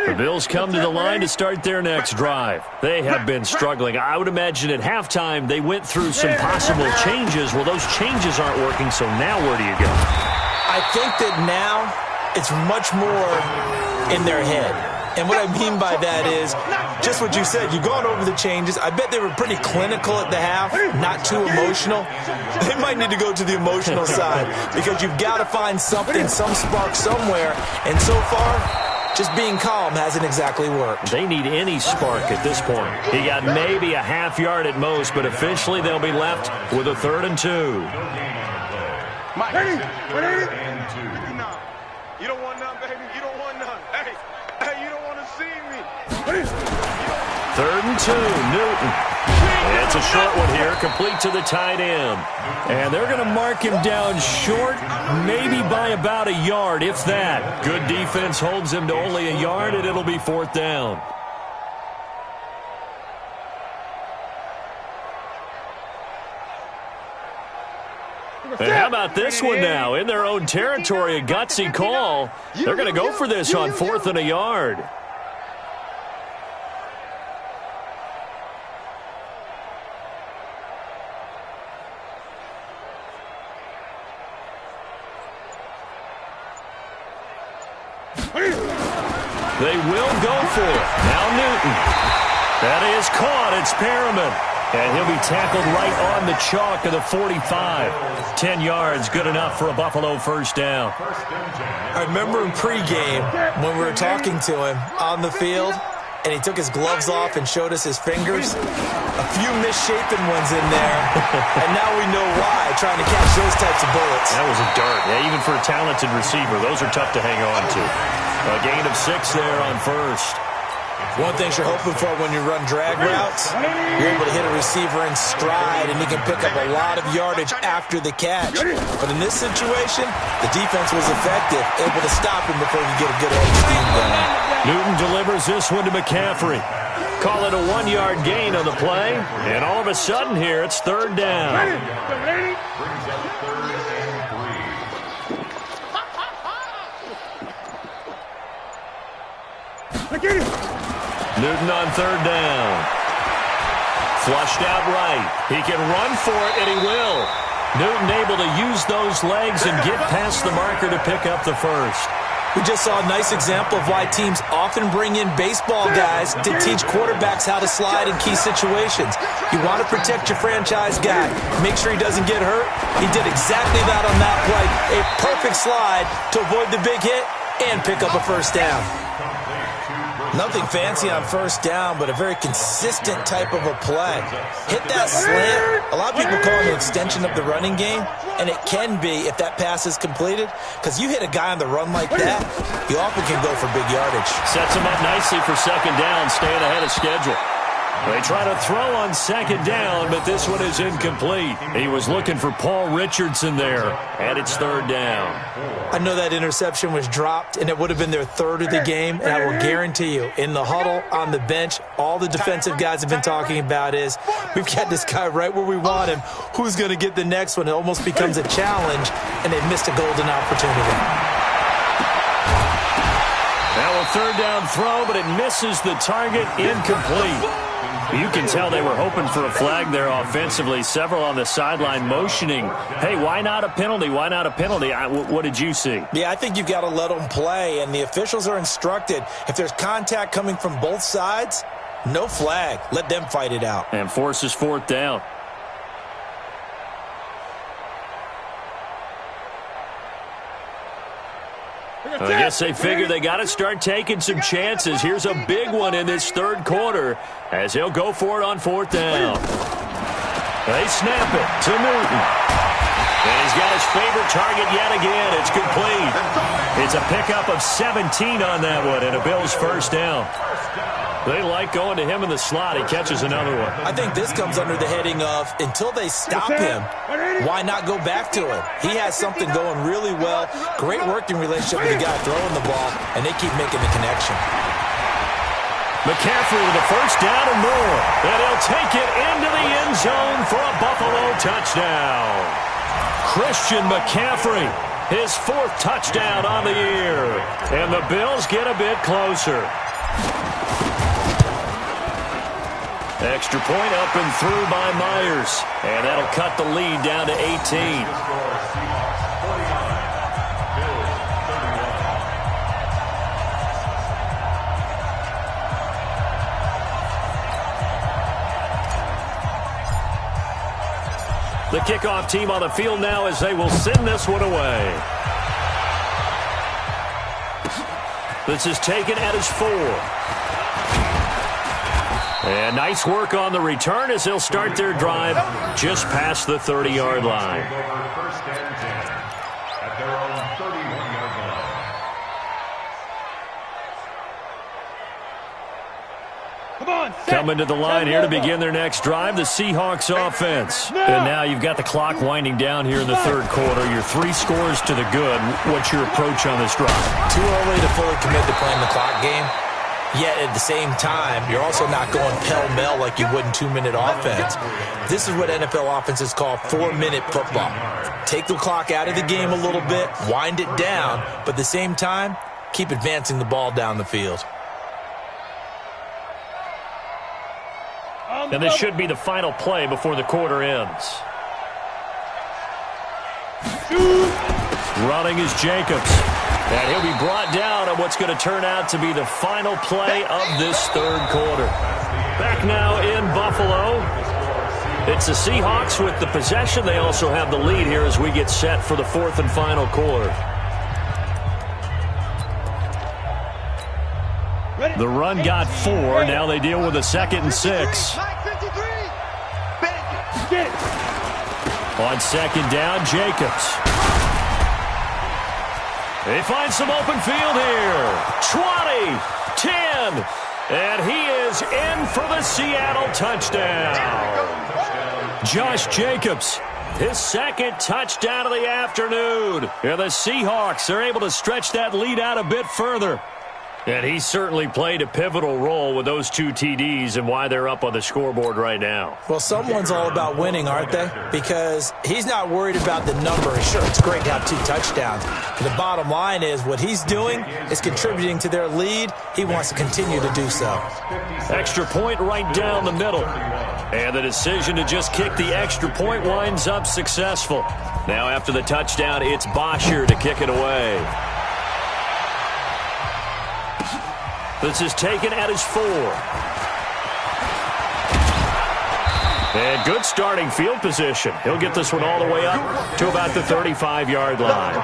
The Bills come to the line to start their next drive. They have been struggling. I would imagine at halftime they went through some possible changes. Well, those changes aren't working, so now where do you go? I think that now it's much more in their head. And what I mean by that is just what you said. You've gone over the changes. I bet they were pretty clinical at the half, not too emotional. They might need to go to the emotional side because you've got to find something, some spark somewhere. And so far, just being calm hasn't exactly worked. They need any spark at this point. He got maybe a half yard at most, but officially they'll be left with a 3rd and 2. Mike, ready? You don't want none, baby. You don't want none. Hey, you don't want to see me. 3rd and 2, Newton. It's a short one here, complete to the tight end. And they're going to mark him down short, maybe by about a yard, if that. Good defense holds him to only a yard, and it'll be 4th down. And how about this one now? In their own territory, a gutsy call. They're going to go for this on 4th and a yard. They will go for it. Now Newton. That is caught. It's Perriman. And he'll be tackled right on the chalk of the 45. 10 yards, good enough for a Buffalo first down. I remember in pregame when we were talking to him on the field, and he took his gloves off and showed us his fingers. A few misshapen ones in there, and now we know why, trying to catch those types of bullets. That was a dart. Yeah, even for a talented receiver, those are tough to hang on to. A gain of 6 there on first. One thing you're hoping for when you run drag routes, you're able to hit a receiver in stride, and he can pick up a lot of yardage after the catch. But in this situation, the defense was effective, able to stop him before he could get a good edge steam going. Newton delivers this one to McCaffrey. Call it a 1-yard gain on the play, and all of a sudden here, it's 3rd down. Brings up 3rd and 3. Newton on 3rd down. Flushed out right. He can run for it, and he will. Newton able to use those legs and get past the marker to pick up the first. We just saw a nice example of why teams often bring in baseball guys to teach quarterbacks how to slide in key situations. You want to protect your franchise guy. Make sure he doesn't get hurt. He did exactly that on that play. A perfect slide to avoid the big hit and pick up a first down. Nothing fancy on first down, but a very consistent type of a play. Hit that slant. A lot of people call it an extension of the running game, and it can be if that pass is completed, because you hit a guy on the run like that, you often can go for big yardage. Sets him up nicely for 2nd down, staying ahead of schedule. They try to throw on second down, but this one is incomplete. He was looking for Paul Richardson there, and it's third down. I know that interception was dropped, and it would have been their third of the game, and I will guarantee you, in the huddle, on the bench, all the defensive guys have been talking about is, we've got this guy right where we want him. Who's going to get the next one? It almost becomes a challenge, and they've missed a golden opportunity. Now a third down throw, but it misses the target, incomplete. You can tell they were hoping for a flag there offensively. Several on the sideline motioning, hey, why not a penalty? Why not a penalty? What did you see? Yeah, I think you've got to let them play, and the officials are instructed. If there's contact coming from both sides, no flag. Let them fight it out. And forces fourth down. I guess they figure they got to start taking some chances. Here's a big one in this third quarter as he'll go for it on fourth down. They snap it to Newton. And he's got his favorite target yet again. It's complete. It's a pickup of 17 on that one and a Bills first down. They like going to him in the slot. He catches another one. I think this comes under the heading of, until they stop him, why not go back to him? He has something going really well. Great working relationship with the guy throwing the ball, and they keep making the connection. McCaffrey with the first down and more. And he'll take it into the end zone for a Buffalo touchdown. Christian McCaffrey, his fourth touchdown on the year. And the Bills get a bit closer. Extra point up and through by Myers. And that'll cut the lead down to 18. The kickoff team on the field now as they will send this one away. This is taken at his 4. And nice work on the return as they'll start their drive just past the 30-yard line. First and 10 at their own 31-yard line. Come on, coming to the line here to begin their next drive, the Seahawks offense. And now you've got the clock winding down here in the third quarter. You're 3 scores to the good. What's your approach on this drive? Too early to fully commit to playing the clock game. Yet at the same time, you're also not going pell-mell like you would in 2-minute offense. This is what NFL offenses call 4-minute football. Take the clock out of the game a little bit, wind it down, but at the same time, keep advancing the ball down the field. And this should be the final play before the quarter ends. Running is Jacobs. And he'll be brought down on what's going to turn out to be the final play of this third quarter. Back now in Buffalo. It's the Seahawks with the possession. They also have the lead here as we get set for the fourth and final quarter. The run got 4. Now they deal with a 2nd and 6. On second down, Jacobs. They find some open field here. 20, 10, and he is in for the Seattle touchdown. Josh Jacobs, his 2nd touchdown of the afternoon. And the Seahawks are able to stretch that lead out a bit further. And he certainly played a pivotal role with those 2 TDs and why they're up on the scoreboard right now. Well, someone's all about winning, aren't they? Because he's not worried about the number. Sure, it's great to have 2 touchdowns. But the bottom line is what he's doing is contributing to their lead. He wants to continue to do so. Extra point right down the middle. And the decision to just kick the extra point winds up successful. Now after the touchdown, it's Bosher to kick it away. This is taken at his 4. And good starting field position. He'll get this one all the way up to about the 35-yard line.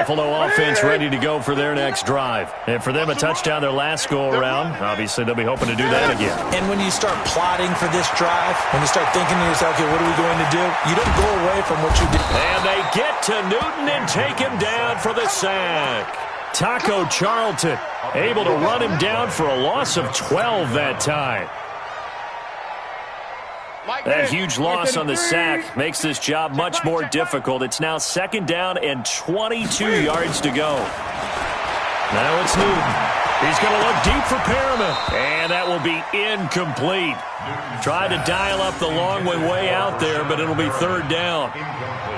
Buffalo offense ready to go for their next drive. And for them, a touchdown their last go-around. Obviously, they'll be hoping to do that again. And when you start plotting for this drive, when you start thinking to yourself, okay, what are we going to do? You don't go away from what you did. And they get to Newton and take him down for the sack. Taco Charlton able to run him down for a loss of 12 that time. That huge loss on the sack makes this job much more difficult. It's now 2nd down and 22 yards to go. Now it's Newton. He's going to look deep for Perriman. And that will be incomplete. Tried to dial up the long way out there, but it'll be 3rd down.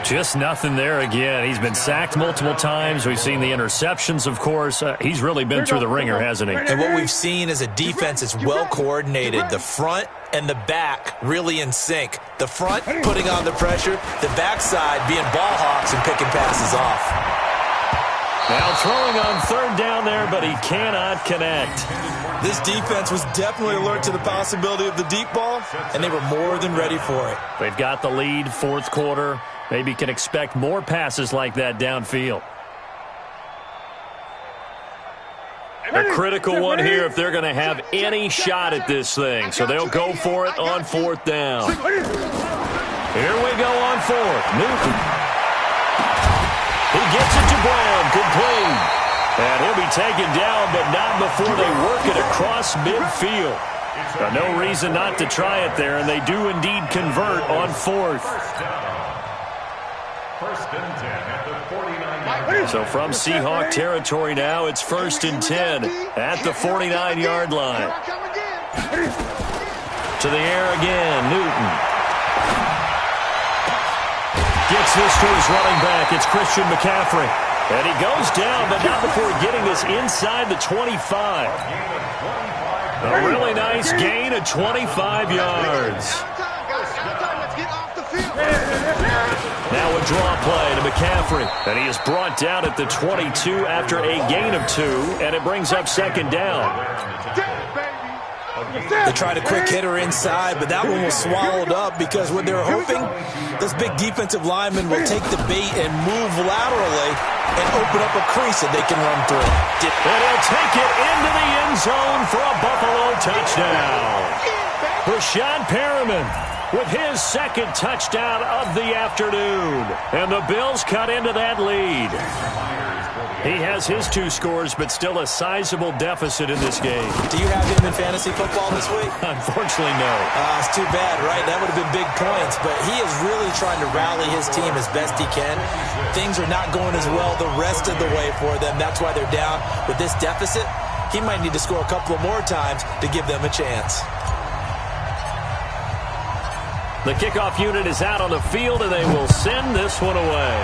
Just nothing there again. He's been sacked multiple times. We've seen the interceptions, of course. He's really been through the ringer, hasn't he? And what we've seen is a defense that's well coordinated. The front and the back really in sync. The front putting on the pressure, the backside being ball hawks and picking passes off. Now throwing on 3rd down there, but he cannot connect. This defense was definitely alert to the possibility of the deep ball, and they were more than ready for it. They've got the lead, 4th quarter. Maybe can expect more passes like that downfield. A critical one here if they're going to have any shot at this thing. So they'll go for it on 4th down. Here we go on 4th. Newton. He gets it to Brown. Complete. And he'll be taken down, but not before they work it across midfield. No reason not to try it there, and they do indeed convert on 4th. 1st and 10 at the 49. So from Seahawk territory now, it's 1st and 10 at the 49-yard line. To the air again, Newton. Gets this to his running back. It's Christian McCaffrey. And he goes down, but not before getting this inside the 25. A really nice gain of 25 yards. Now a draw play to McCaffrey. And he is brought down at the 22 after a gain of 2. And it brings up 2nd down. They tried a quick hitter inside, but that one was swallowed up because what they were hoping, this big defensive lineman will take the bait and move laterally and open up a crease that they can run through. And he'll take it into the end zone for a Buffalo touchdown. Rashad Perriman with his 2nd touchdown of the afternoon. And the Bills cut into that lead. He has his 2 scores, but still a sizable deficit in this game. Do you have him in fantasy football this week? Unfortunately, no. It's too bad, right? That would have been big points, but he is really trying to rally his team as best he can. Things are not going as well the rest of the way for them. That's why they're down. With this deficit, he might need to score a couple of more times to give them a chance. The kickoff unit is out on the field, and they will send this one away.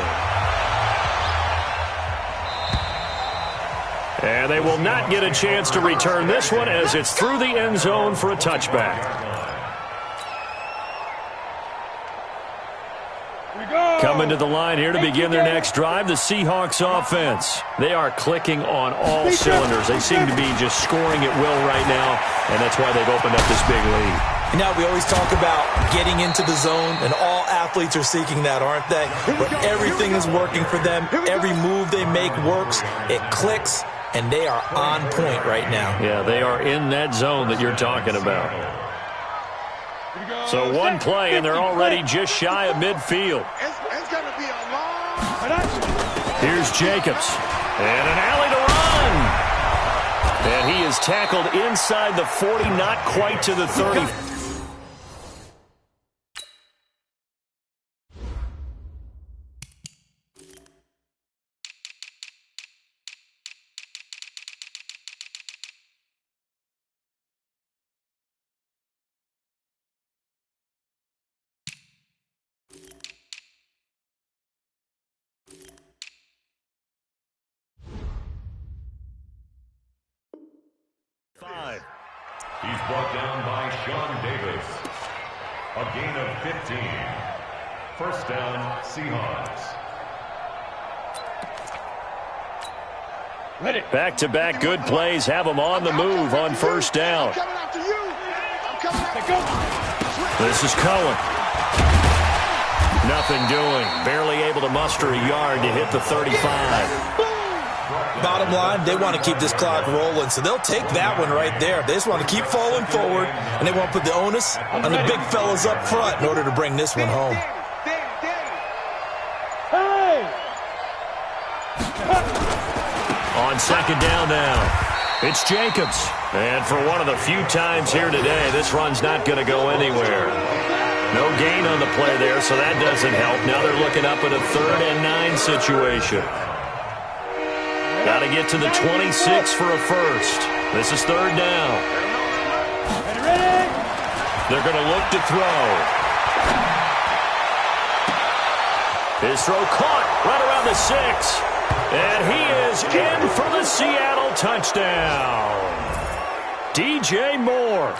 And they will not get a chance to return this one as it's through the end zone for a touchback. Coming to the line here to begin their next drive, the Seahawks offense. They are clicking on all cylinders. They seem to be just scoring at will right now, and that's why they've opened up this big lead. Now, we always talk about getting into the zone, and all athletes are seeking that, aren't they? Where everything is working for them. Every move they make works. It clicks, and they are on point right now. Yeah, they are in that zone that you're talking about. So one play, and they're already just shy of midfield. Here's Jacobs. And an alley to run. And he is tackled inside the 40, not quite to the 30. He's brought down by Sean Davis. A gain of 15. 1st down, Seahawks. Back-to-back good plays have them on the move on 1st down. This is Cohen. Nothing doing. Barely able to muster a yard to hit the 35. Bottom line, they want to keep this clock rolling, so they'll take that one right there. They just want to keep falling forward, and they want to put the onus on the big fellas up front in order to bring this one home. On second down now, it's Jacobs. And for one of the few times here today, this run's not going to go anywhere. No gain on the play there, so that doesn't help. Now they're looking up at a 3rd and 9 situation. Got to get to the 26 for a first. This is 3rd down. They're going to look to throw. His throw caught right around the 6. And he is in for the Seattle touchdown. DJ Moore,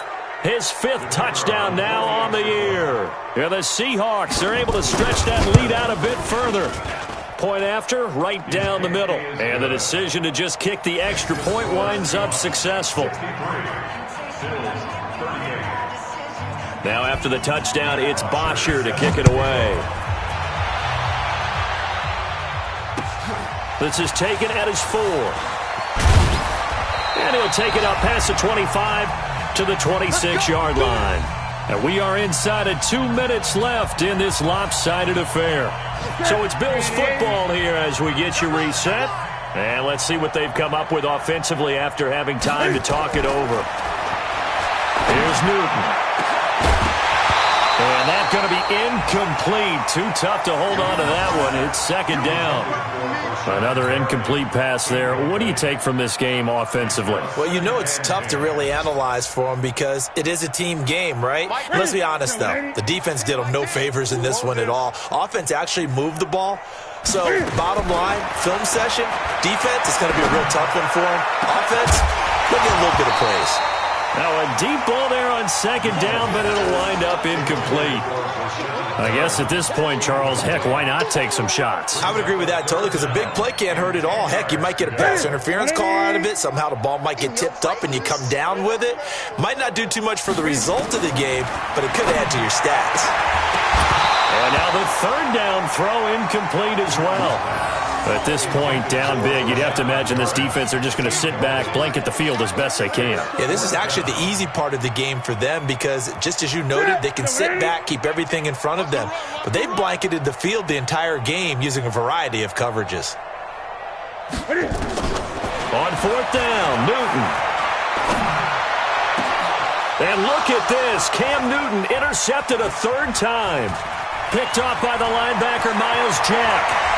his 5th touchdown now on the year. Yeah, the Seahawks, they're able to stretch that lead out a bit further. Point after, right down the middle. And the decision to just kick the extra point winds up successful. Now after the touchdown, it's Bosher to kick it away. This is taken at his 4. And he'll take it up past the 25 to the 26-yard line. And we are inside of 2 minutes left in this lopsided affair. So it's Bills football here as we get you reset. And let's see what they've come up with offensively after having time to talk it over. Here's Newton. And that's going to be incomplete. Too tough to hold on to that one. It's 2nd down. Another incomplete pass there. What do you take from this game offensively? Well, you know it's tough to really analyze for them because it is a team game, right? Let's be honest, though. The defense did them no favors in this one at all. Offense actually moved the ball. So, bottom line, film session, defense is going to be a real tough one for them. Offense, they'll get a little bit of praise. Now a deep ball there on 2nd down, but it'll wind up incomplete. I guess at this point, Charles, heck, why not take some shots? I would agree with that totally because a big play can't hurt at all. Heck, you might get a pass interference call out of it. Somehow the ball might get tipped up and you come down with it. Might not do too much for the result of the game, but it could add to your stats. And now the 3rd down throw incomplete as well. At this point, down big, you'd have to imagine this defense are just going to sit back, blanket the field as best they can. Yeah, this is actually the easy part of the game for them because, just as you noted, they can sit back, keep everything in front of them. But they've blanketed the field the entire game using a variety of coverages. On 4th down, Newton. And look at this. Cam Newton intercepted a 3rd time. Picked off by the linebacker, Miles Jack.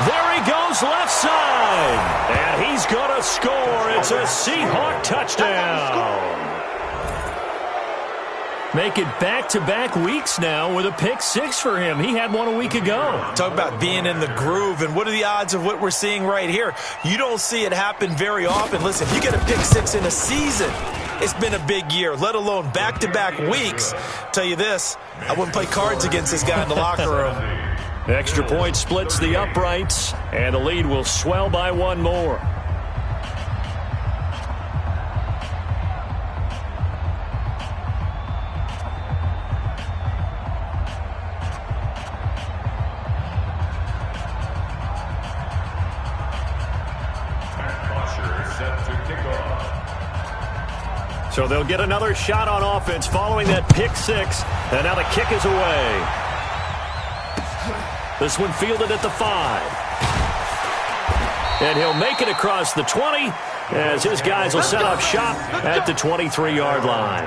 There he goes left side. And he's going to score. It's a Seahawk touchdown. Make it back-to-back weeks now with a pick 6 for him. He had one a week ago. Talk about being in the groove, and what are the odds of what we're seeing right here? You don't see it happen very often. Listen, if you get a pick 6 in a season, it's been a big year, let alone back-to-back weeks. Tell you this, I wouldn't play cards against this guy in the locker room. Extra point splits the uprights, and the lead will swell by 1 more. So they'll get another shot on offense following that pick 6, and now the kick is away. This one fielded at the 5. And he'll make it across the 20 as his guys will set up shop at the 23-yard line.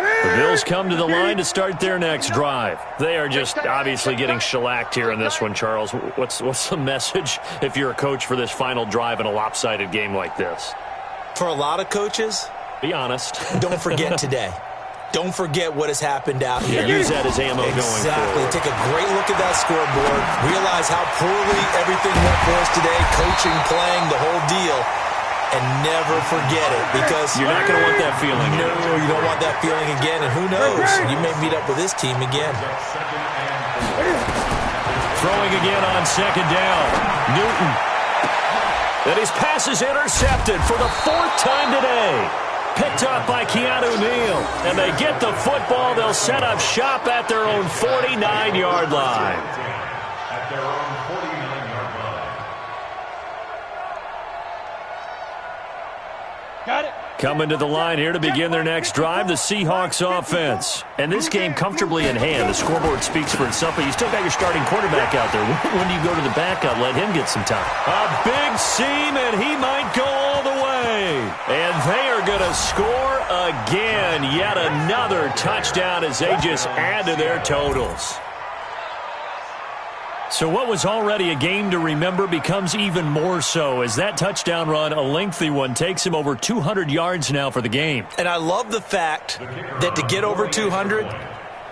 The Bills come to the line to start their next drive. They are just obviously getting shellacked here in this one, Charles. What's the message if you're a coach for this final drive in a lopsided game like this? For a lot of coaches, be honest. Don't forget today. Don't forget what has happened out here. Yeah, use that as ammo going forward. Exactly. Take a great look at that scoreboard. Realize how poorly everything went for us today. Coaching, playing, the whole deal. And never forget it because you're not going to want that feeling. No, you don't want that feeling again. And who knows? You may meet up with this team again. throwing again on second down. Newton. And his pass is intercepted for the 4th time today. Picked up by Keanu Neal. And they get the football. They'll set up shop at their own 49-yard line. At their own 49-yard line. Got it. Coming to the line here to begin their next drive, the Seahawks offense. And this game comfortably in hand. The scoreboard speaks for itself, but you still got your starting quarterback out there. When do you go to the backup? Let him get some time. A big seam, and he might go all the way. And they are going to score again. Yet another touchdown as they just add to their totals. So what was already a game to remember becomes even more so as that touchdown run, a lengthy one, takes him over 200 yards now for the game. And I love the fact that to get over 200,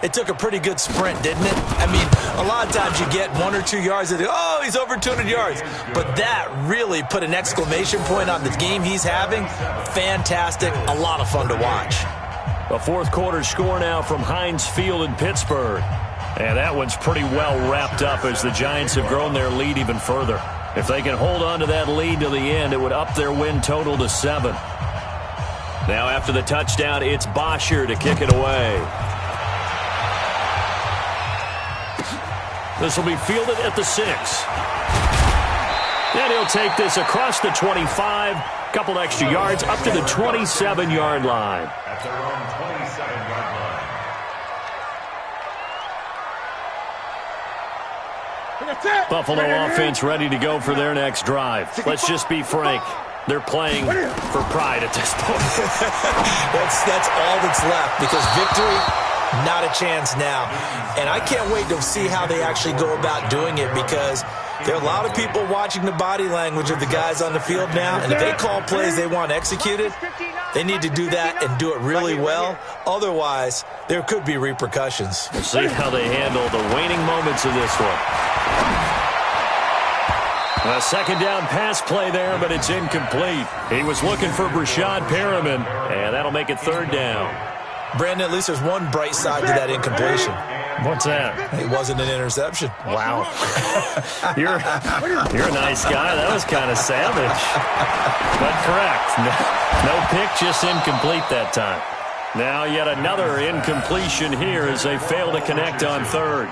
it took a pretty good sprint, didn't it? I mean, a lot of times you get 1 or 2 yards and oh, he's over 200 yards. But that really put an exclamation point on the game he's having. Fantastic. A lot of fun to watch. A fourth quarter score now from Heinz Field in Pittsburgh. And that one's pretty well wrapped up as the Giants have grown their lead even further. If they can hold on to that lead to the end, it would up their win total to 7. Now after the touchdown, it's Bosher to kick it away. This will be fielded at the 6. And he'll take this across the 25, couple extra yards, up to the 27-yard line. At their own 27-yard line. Buffalo offense ready to go for their next drive. Let's just be frank. They're playing for pride at this point. That's all that's left because victory, not a chance now. And I can't wait to see how they actually go about doing it because there are a lot of people watching the body language of the guys on the field now. And if they call plays they want executed, they need to do that and do it really well. Otherwise, there could be repercussions. We'll see how they handle the waning moments of this one. A second down pass play there, but it's incomplete. He was looking for Brashad Perriman, and that'll make it 3rd down. Brandon, at least there's one bright side to that incompletion. What's that? It wasn't an interception. Wow. You're a nice guy. That was kind of savage. But correct. No pick, just incomplete that time. Now yet another incompletion here as they fail to connect on 3rd.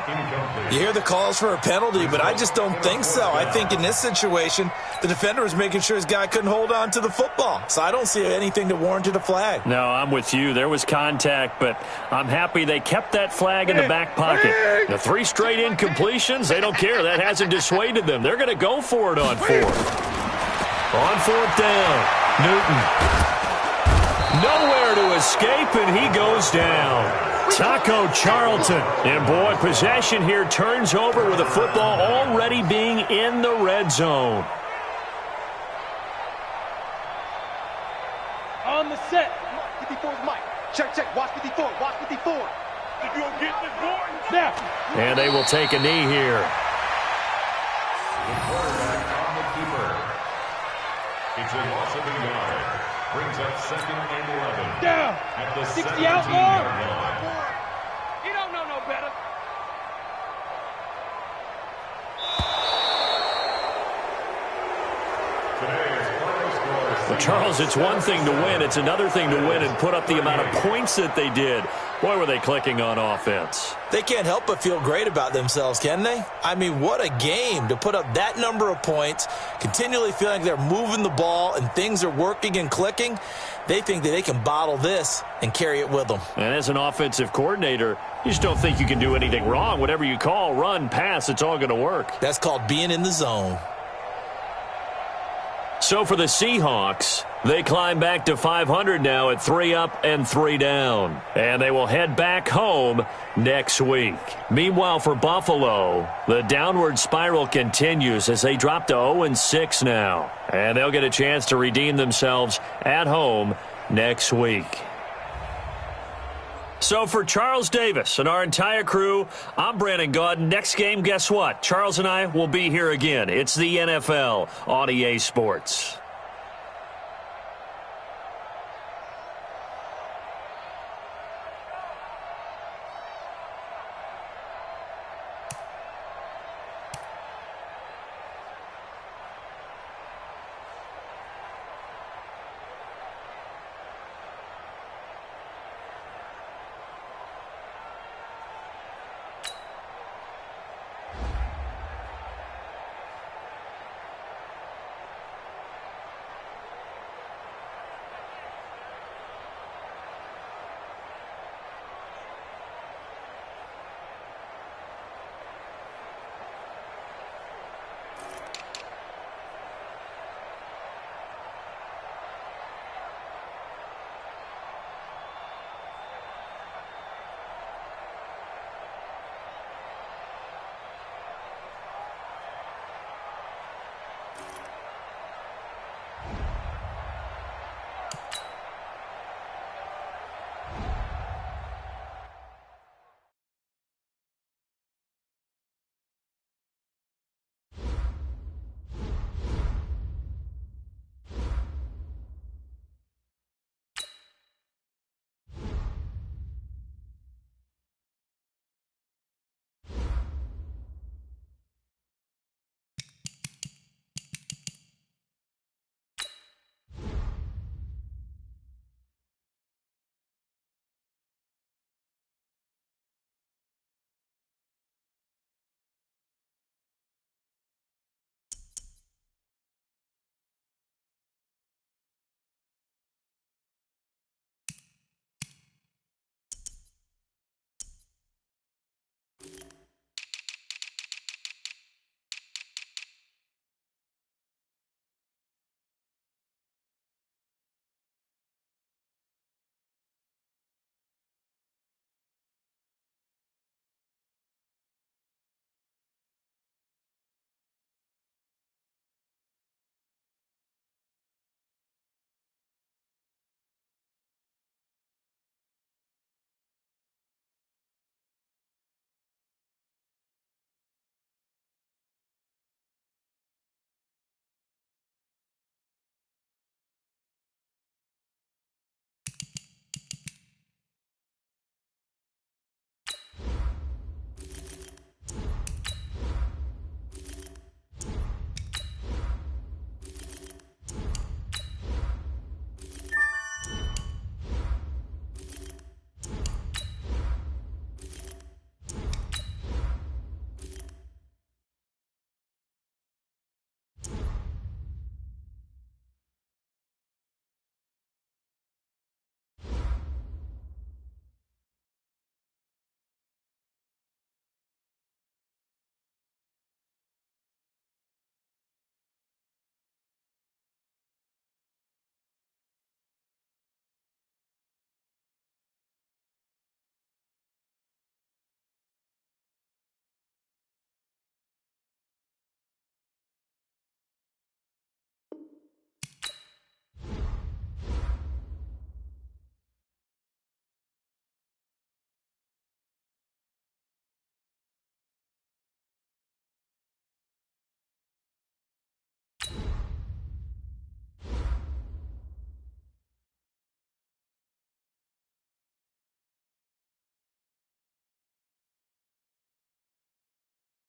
You hear the calls for a penalty, but I just don't think so. I think in this situation, the defender was making sure his guy couldn't hold on to the football. So I don't see anything that warranted a flag. No, I'm with you. There was contact, but I'm happy they kept that flag in the back pocket. The 3 straight incompletions, they don't care. That hasn't dissuaded them. They're going to go for it on 4th. On 4th down, Newton. Nowhere to escape, and he goes down. Taco Charlton. And, boy, possession here turns over with the football already being in the red zone. On the set. 54 is Mike. Check, check. Watch 54. Watch 54. If you don't get this boy, snap. And they will take a knee here. The quarterback on the keeper. It's a loss of a yard. Brings up 2nd and 11. Down. At the 60 17-yard out line. He don't know no better. Well, Charles, it's one thing to win. It's another thing to win and put up the amount of points that they did. Boy, were they clicking on offense. They can't help but feel great about themselves, can they? I mean, what a game to put up that number of points, continually feeling like they're moving the ball and things are working and clicking. They think that they can bottle this and carry it with them. And as an offensive coordinator, you just don't think you can do anything wrong. Whatever you call, run, pass, it's all going to work. That's called being in the zone. So for the Seahawks, they climb back to 500 now at 3 up and 3 down. And they will head back home next week. Meanwhile, for Buffalo, the downward spiral continues as they drop to 0-6 now. And they'll get a chance to redeem themselves at home next week. So for Charles Davis and our entire crew, I'm Brandon Gaudin. Next game, guess what? Charles and I will be here again. It's the NFL on EA Sports.